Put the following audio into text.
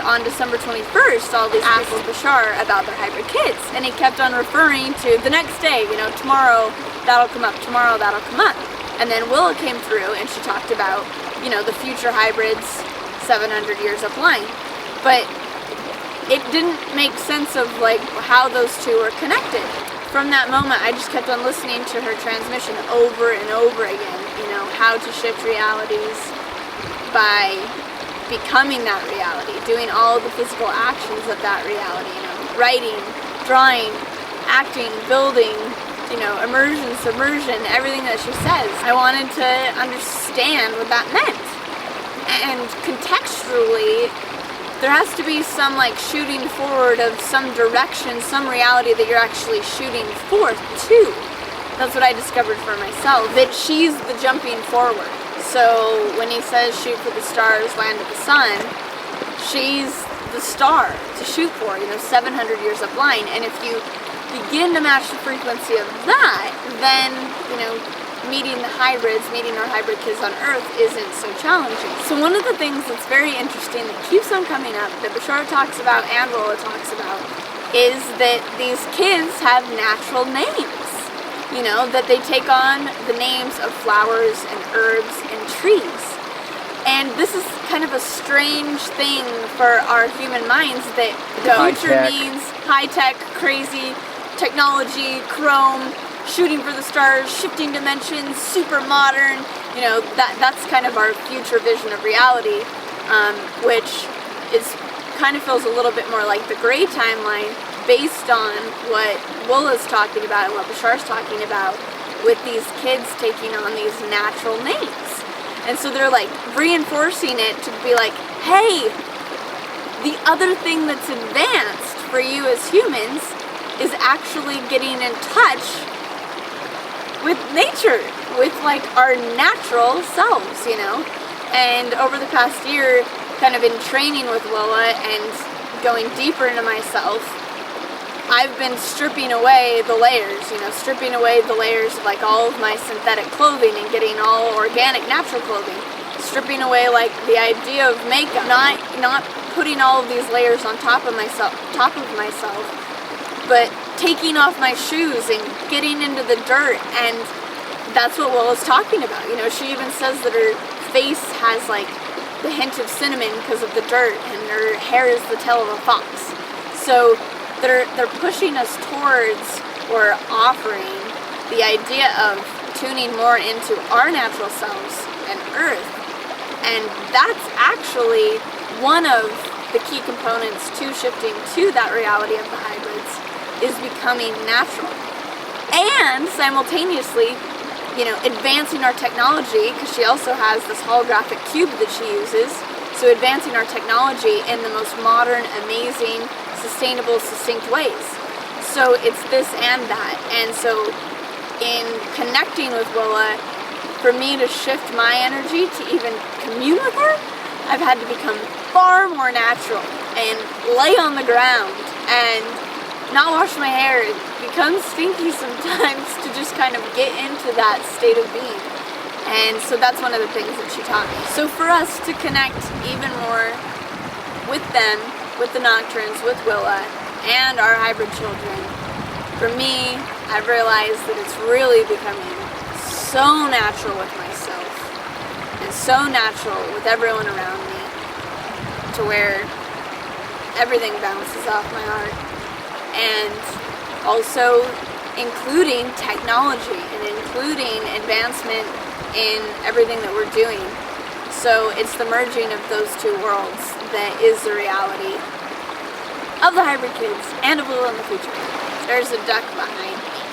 on December 21st, all these people asked Bashar about their hybrid kids, and he kept on referring to the next day, you know, tomorrow that'll come up, tomorrow that'll come up. And then Willa came through and she talked about, you know, the future hybrids 700 years upline. But it didn't make sense of like how those two were connected. From that moment, I just kept on listening to her transmission over and over again, you know, how to shift realities by becoming that reality, doing all the physical actions of that reality, you know, writing, drawing, acting, building, you know, immersion, submersion, everything that she says. I wanted to understand what that meant. And contextually, there has to be some like shooting forward of some direction, some reality that you're actually shooting forth to. That's what I discovered for myself, that she's the jumping forward. So when he says shoot for the stars, land at the sun, she's the star to shoot for, you know, 700 years upline. And if you begin to match the frequency of that, then, you know, meeting the hybrids, meeting our hybrid kids on Earth isn't so challenging. So one of the things that's very interesting that keeps on coming up, that Bashar talks about and Willa talks about, is that these kids have natural names. You know, that they take on the names of flowers and herbs and trees. And this is kind of a strange thing for our human minds, that the future means high-tech, crazy, technology, chrome, shooting for the stars, shifting dimensions, super modern. You know, that's kind of our future vision of reality, which is kind of feels a little bit more like the gray timeline, based on what Willa's talking about and what Bashar's talking about with these kids taking on these natural names. And so they're like reinforcing it to be like, hey, the other thing that's advanced for you as humans is actually getting in touch with nature, with like our natural selves, you know. And over the past year, kind of in training with Willa and going deeper into myself, I've been stripping away the layers, you know, stripping away the layers of like all of my synthetic clothing and getting all organic, natural clothing. Stripping away like the idea of makeup, not putting all of these layers on top of myself, but taking off my shoes and getting into the dirt. And that's what Willa's talking about. You know, she even says that her face has like the hint of cinnamon because of the dirt, and her hair is the tail of a fox. So they're pushing us towards, or offering, the idea of tuning more into our natural selves and Earth. And that's actually one of the key components to shifting to that reality of the hybrids, is becoming natural. And simultaneously, you know, advancing our technology, because she also has this holographic cube that she uses. So advancing our technology in the most modern, amazing, sustainable, succinct ways. So it's this and that. And so in connecting with Willa, for me to shift my energy to even commune with her, I've had to become far more natural and lay on the ground and not wash my hair. It becomes stinky sometimes to just kind of get into that state of being. And so that's one of the things that she taught me. So for us to connect even more with them, with the Nocturnes, with Willa, and our hybrid children, for me, I've realized that it's really becoming so natural with myself, and so natural with everyone around me, to where everything bounces off my heart. And also including technology and including advancement in everything that we're doing. So it's the merging of those two worlds that is the reality of the hybrid kids and of Willa in the future. There's a duck behind me.